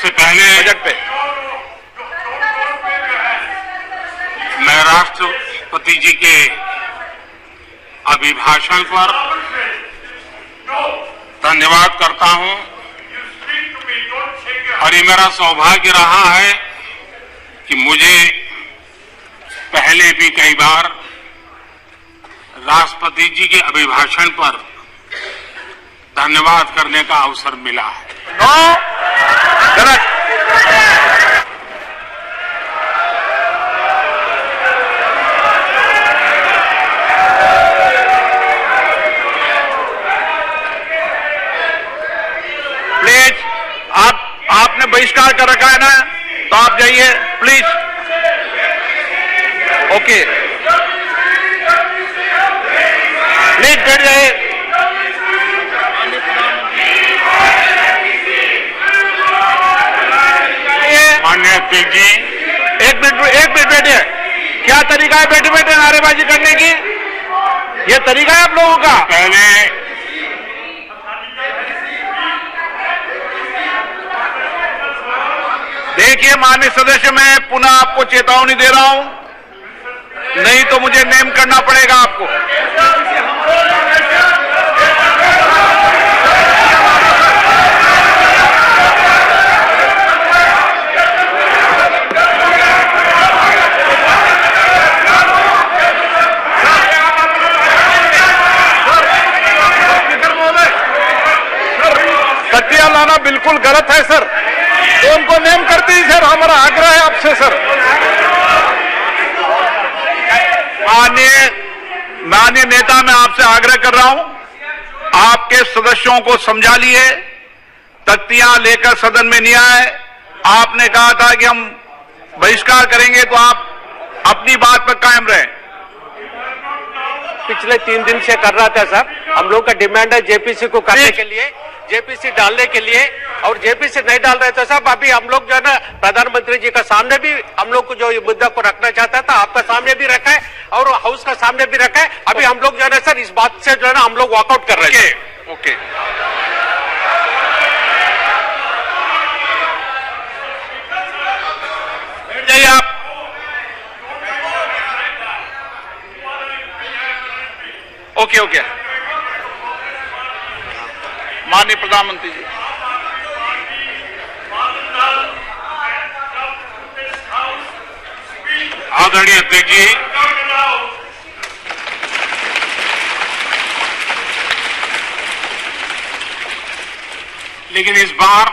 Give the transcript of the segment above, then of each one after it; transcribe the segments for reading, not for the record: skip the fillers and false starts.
सबसे पहले बजट पे मैं राष्ट्रपति जी के अभिभाषण पर धन्यवाद करता हूं और ये मेरा सौभाग्य रहा है कि मुझे पहले भी कई बार राष्ट्रपति जी के अभिभाषण पर धन्यवाद करने का अवसर मिला है। नो गलत। प्लीज आपने बहिष्कार कर रखा है ना, तो आप जाइए प्लीज। ओके प्लीज बैठ जाइए। माननीय अध्यक्ष जी, एक मिनट बैठिए। क्या तरीका है बैठे बैठे नारेबाजी करने की? ये तरीका है आप लोगों का? पहले देखिए माननीय सदस्य, मैं पुनः आपको चेतावनी दे रहा हूं, नहीं तो मुझे नेम करना पड़ेगा आपको। कटिया लाना बिल्कुल गलत है सर, तो उनको नेम करते ही सर, हमारा आग्रह है आपसे सर। माननीय नेता, मैं आपसे आग्रह कर रहा हूं, आपके सदस्यों को समझा लिए, तख्तियां लेकर सदन में नहीं आए। आपने कहा था कि हम बहिष्कार करेंगे, तो आप अपनी बात पर कायम रहें। पिछले 3 दिन से कर रहा था सर, हम लोग का डिमांड है जेपीसी को करने के लिए, जेपीसी डालने के लिए, और जेपीसी नहीं डाल रहे थे साहब। अभी हम लोग जो है ना प्रधानमंत्री जी का सामने भी हम लोग को जो ये मुद्दा को रखना चाहता था, आपका सामने भी रखा है और हाउस का सामने भी रखा है। अभी हम लोग जो है ना सर इस बात से जो है ना हम लोग वॉकआउट कर रहे हैं। ओके बैठ जाइए आप। ओके माननीय प्रधानमंत्री जी, आदरणीय अध्यक्ष जी, लेकिन इस बार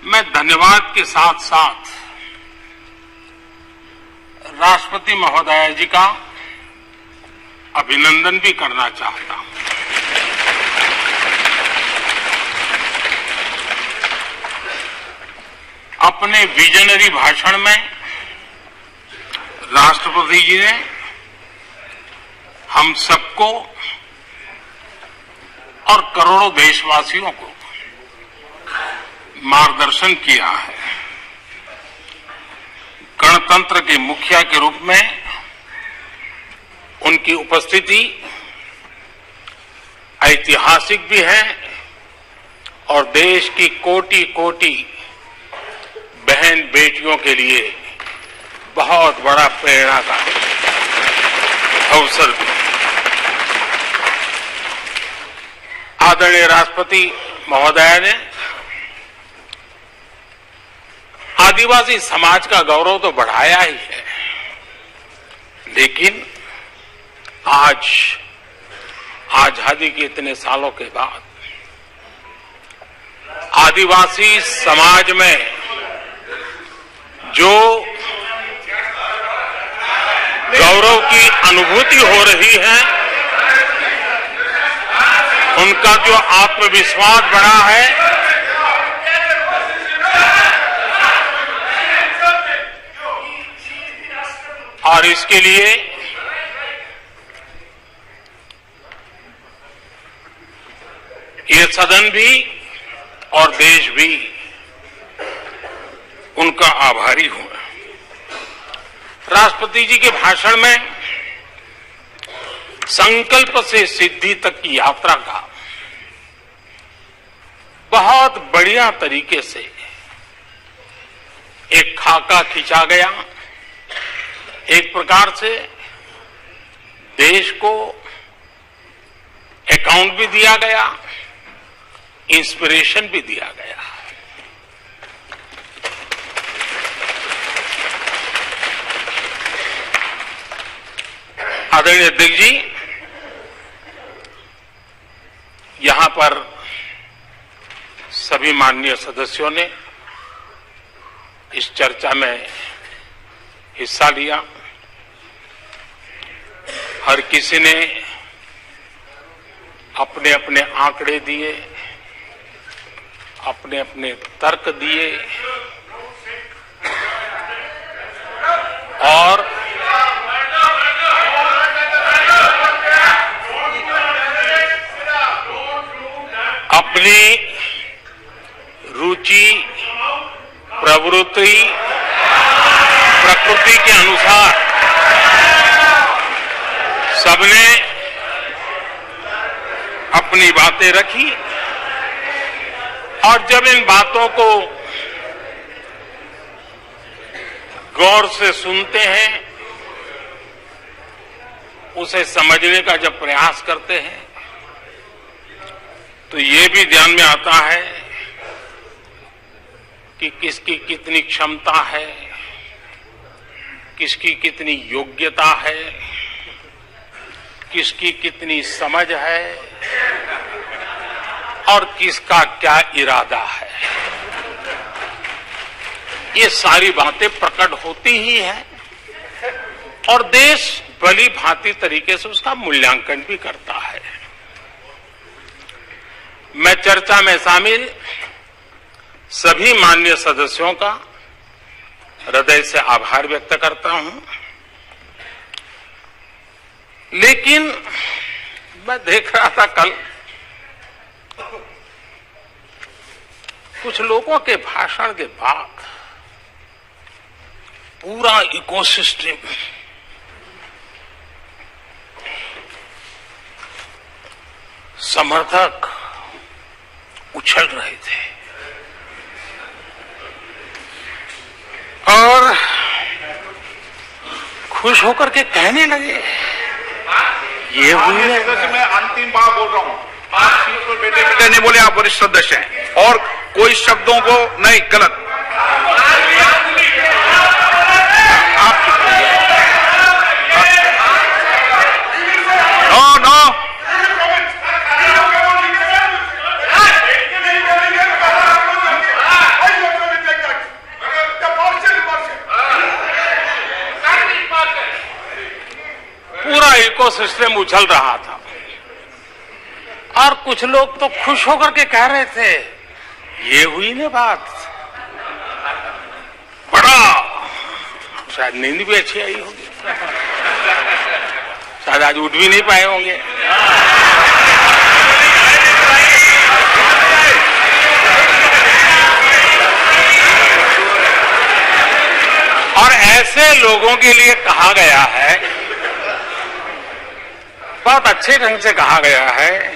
मैं धन्यवाद के साथ साथ राष्ट्रपति महोदया जी का अभिनंदन भी करना चाहता हूं। अपने विजनरी भाषण में राष्ट्रपति जी ने हम सबको और करोड़ों देशवासियों को मार्गदर्शन किया है। गणतंत्र के मुखिया के रूप में उनकी उपस्थिति ऐतिहासिक भी है और देश की कोटि कोटि बहन बेटियों के लिए बहुत बड़ा प्रेरणा का अवसर भी। आदरणीय राष्ट्रपति महोदया ने आदिवासी समाज का गौरव तो बढ़ाया ही है, लेकिन आज आजादी के इतने सालों के बाद आदिवासी समाज में जो गौरव की अनुभूति हो रही है, उनका जो आत्मविश्वास बढ़ा है, और इसके लिए ये सदन भी और देश भी उनका आभारी हूं। राष्ट्रपति जी के भाषण में संकल्प से सिद्धि तक की यात्रा का बहुत बढ़िया तरीके से एक खाका खींचा गया। एक प्रकार से देश को अकाउंट भी दिया गया, इंस्पिरेशन भी दिया गया। आदरणीय अध्यक्ष जी, यहां पर सभी माननीय सदस्यों ने इस चर्चा में हिस्सा लिया। हर किसी ने अपने अपने आंकड़े दिए, अपने अपने तर्क दिए और अपनी रुचि, प्रवृत्ति, प्रकृति के अनुसार सबने अपनी बातें रखी। और जब इन बातों को गौर से सुनते हैं, उसे समझने का जब प्रयास करते हैं, तो ये भी ध्यान में आता है कि किसकी कितनी क्षमता है, किसकी कितनी योग्यता है, किसकी कितनी समझ है और किसका क्या इरादा है। ये सारी बातें प्रकट होती ही हैं और देश भली भांति तरीके से उसका मूल्यांकन भी करता है। मैं चर्चा में शामिल सभी माननीय सदस्यों का हृदय से आभार व्यक्त करता हूं। लेकिन मैं देख रहा था कल कुछ लोगों के भाषण के बाद पूरा इकोसिस्टम समर्थक उछल रहे थे और खुश होकर के कहने लगे, ये हुई है। मैं अंतिम बार बोल रहा हूँ, आप सीट पर बैठे बैठे नहीं बोले, आप वरिष्ठ सदस्य हैं और कोई शब्दों को नहीं गलत। नो पूरा इकोसिस्टम उछल रहा था और कुछ लोग तो खुश होकर के कह रहे थे, ये हुई ना बात। बड़ा शायद नींद भी अच्छी आई होगी, शायद आज उठ भी नहीं पाए होंगे। और ऐसे लोगों के लिए कहा गया है, बहुत अच्छे ढंग से कहा गया है,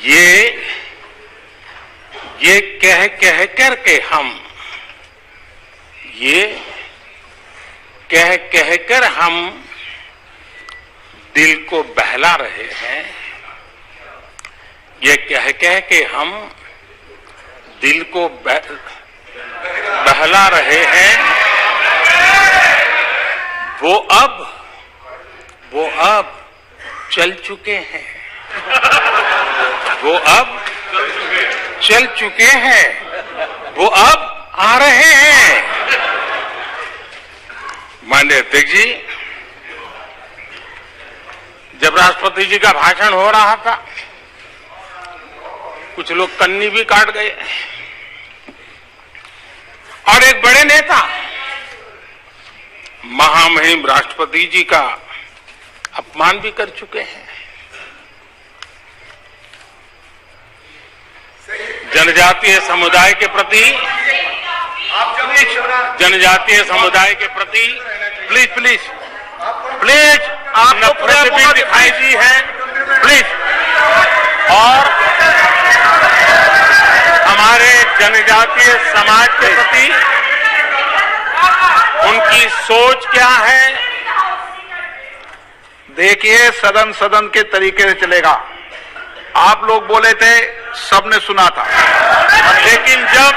ये कह कह करके हम, ये कह कह कर हम दिल को बहला रहे हैं, ये कह कह के हम दिल को बहला रहे हैं। वो अब चल चुके हैं, वो अब चल चुके हैं, वो अब आ रहे हैं। माननीय अध्यक्ष जी, जब राष्ट्रपति जी का भाषण हो रहा था, कुछ लोग कन्नी भी काट गए और एक बड़े नेता महामहिम राष्ट्रपति जी का अपमान भी कर चुके हैं। जनजातीय समुदाय के प्रति प्लीज आपको नफरत भी दिखाई दी है, प्लीज। और जनजातीय समाज के प्रति उनकी सोच क्या है। देखिए, सदन सदन के तरीके से चलेगा। आप लोग बोले थे, सबने सुना था, लेकिन जब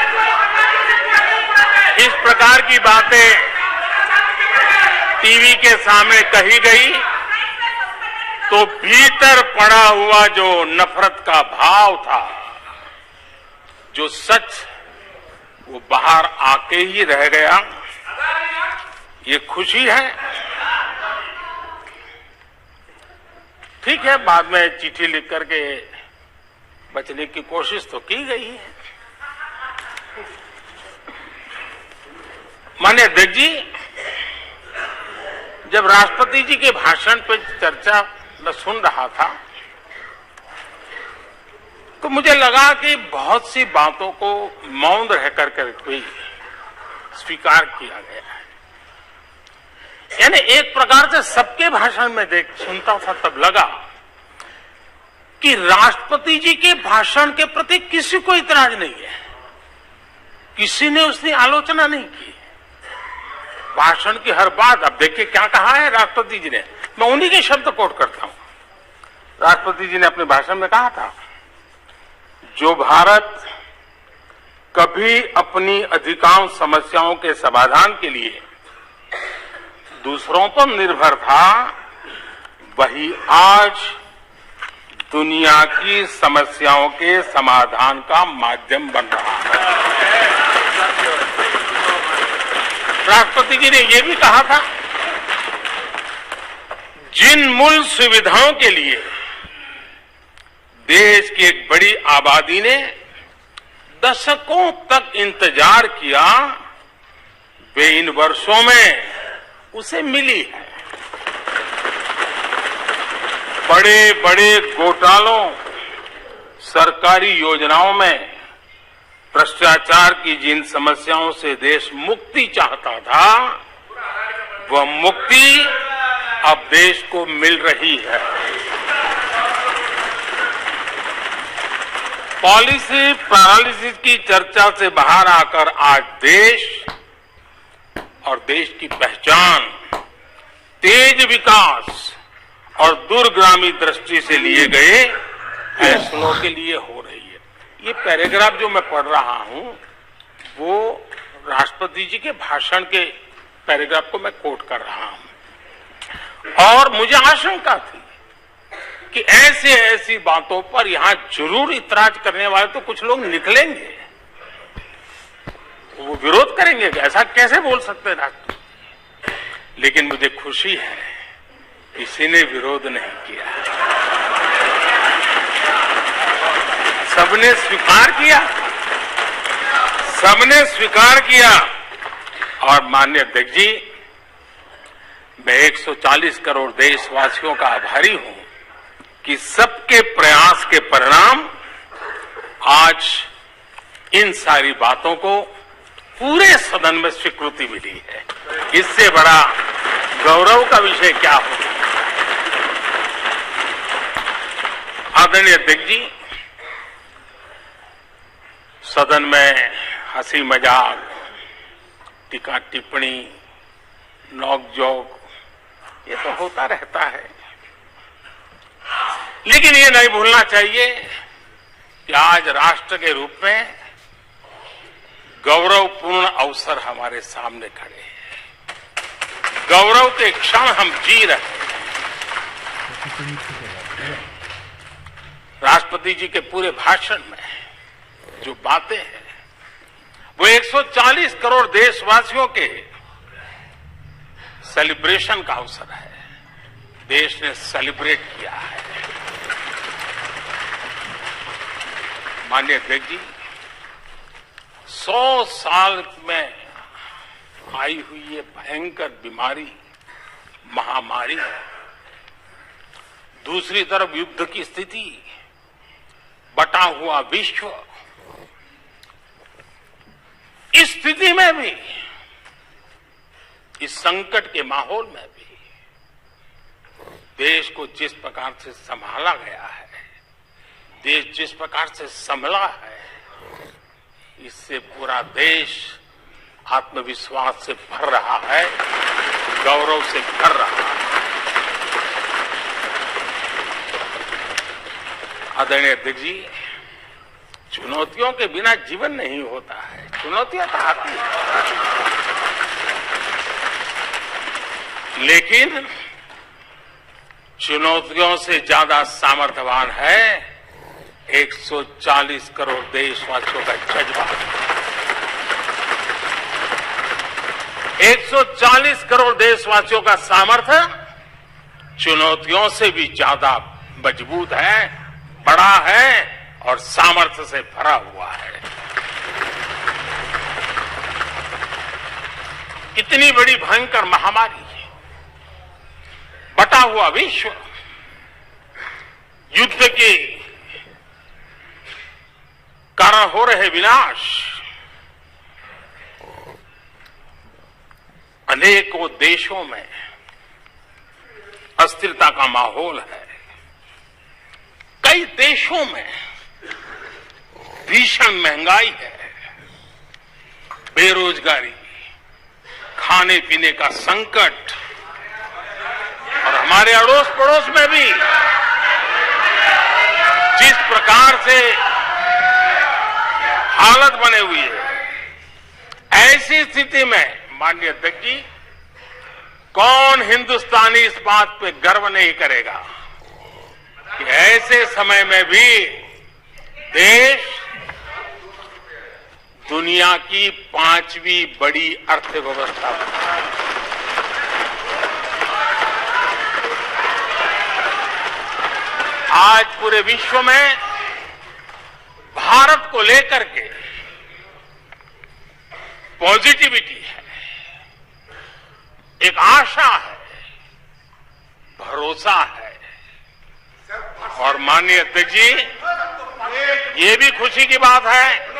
इस प्रकार की बातें टीवी के सामने कही गई तो भीतर पड़ा हुआ जो नफरत का भाव था, जो सच, वो बाहर आके ही रह गया। ये खुशी है। ठीक है, बाद में चिट्ठी लिख करके बचने की कोशिश तो की गई है। माननीय अध्यक्ष जी, जब राष्ट्रपति जी के भाषण पर चर्चा मैं सुन रहा था तो मुझे लगा कि बहुत सी बातों को मौन रह करके भी स्वीकार किया गया है। यानी एक प्रकार से सबके भाषण में सुनता था तब लगा कि राष्ट्रपति जी के भाषण के प्रति किसी को इतराज नहीं है, किसी ने उसकी आलोचना नहीं की। भाषण की हर बात, अब देखिए क्या कहा है राष्ट्रपति जी ने, मैं उन्हीं के शब्द कोट करता हूं। राष्ट्रपति जी ने अपने भाषण में कहा था, जो भारत कभी अपनी अधिकांश समस्याओं के समाधान के लिए दूसरों पर निर्भर था, वही आज दुनिया की समस्याओं के समाधान का माध्यम बन रहा है। राष्ट्रपति जी ने यह भी कहा था, जिन मूल सुविधाओं के लिए देश की एक बड़ी आबादी ने दशकों तक इंतजार किया, वे इन वर्षों में उसे मिली है। बड़े बड़े घोटालों, सरकारी योजनाओं में भ्रष्टाचार की जिन समस्याओं से देश मुक्ति चाहता था, वह मुक्ति अब देश को मिल रही है। पॉलिसी पैरालिसिस की चर्चा से बाहर आकर आज देश और देश की पहचान तेज विकास और दूरगामी दृष्टि से लिए गए फैसलों के लिए हो रही है। ये पैराग्राफ जो मैं पढ़ रहा हूं वो राष्ट्रपति जी के भाषण के पैराग्राफ को मैं कोट कर रहा हूं। और मुझे आशंका थी कि ऐसी बातों पर यहां जरूर इतराज करने वाले तो कुछ लोग निकलेंगे, वो विरोध करेंगे, ऐसा कैसे बोल सकते हैं राष्ट्रपति। लेकिन मुझे खुशी है किसी ने विरोध नहीं किया, सबने स्वीकार किया, सबने स्वीकार किया। और माननीय अध्यक्ष जी, मैं 140 करोड़ देशवासियों का आभारी हूं कि सबके प्रयास के परिणाम आज इन सारी बातों को पूरे सदन में स्वीकृति मिली है। इससे बड़ा गौरव का विषय क्या हो। आदरणीय अध्यक्ष जी, सदन में हंसी मजाक, टीका टिप्पणी, नोक-झोंक, ये तो होता रहता है, लेकिन ये नहीं भूलना चाहिए कि आज राष्ट्र के रूप में गौरवपूर्ण अवसर हमारे सामने खड़े हैं। गौरव के क्षण हम जी रहे हैं। राष्ट्रपति जी के पूरे भाषण में जो बातें हैं वो 140 करोड़ देशवासियों के सेलिब्रेशन का अवसर है। देश ने सेलिब्रेट किया है। माननीय अध्यक्ष जी, 100 साल में आई हुई ये भयंकर बीमारी, महामारी, दूसरी तरफ युद्ध की स्थिति, बटा हुआ विश्व, इस स्थिति में भी, इस संकट के माहौल में भी देश को जिस प्रकार से संभाला गया है, देश जिस प्रकार से संभला है, इससे पूरा देश आत्मविश्वास से भर रहा है, गौरव से भर रहा है। आदरणीय अध्यक्ष जी, चुनौतियों के बिना जीवन नहीं होता है। चुनौतियां तो आती हैं, लेकिन चुनौतियों से ज्यादा सामर्थ्यवान है 140 करोड़ देशवासियों का जज्बा। 140 करोड़ देशवासियों का सामर्थ्य चुनौतियों से भी ज्यादा मजबूत है, बड़ा है और सामर्थ्य से भरा हुआ है। इतनी बड़ी भयंकर महामारी, बटा हुआ विश्व, युद्ध के कारण हो रहे विनाश, अनेकों देशों में अस्थिरता का माहौल है। कई देशों में भीषण महंगाई है, बेरोजगारी, खाने पीने का संकट, और हमारे अड़ोस पड़ोस में भी जिस प्रकार से हालत बने हुई है, ऐसी स्थिति में माननीय अध्यक्ष जी, कौन हिंदुस्तानी इस बात पे गर्व नहीं करेगा कि ऐसे समय में भी देश दुनिया की 5वीं बड़ी अर्थव्यवस्था है। आज पूरे विश्व में भारत को लेकर के पॉजिटिविटी है, एक आशा है, भरोसा है। और माननीय अध्यक्ष जी, ये भी खुशी की बात है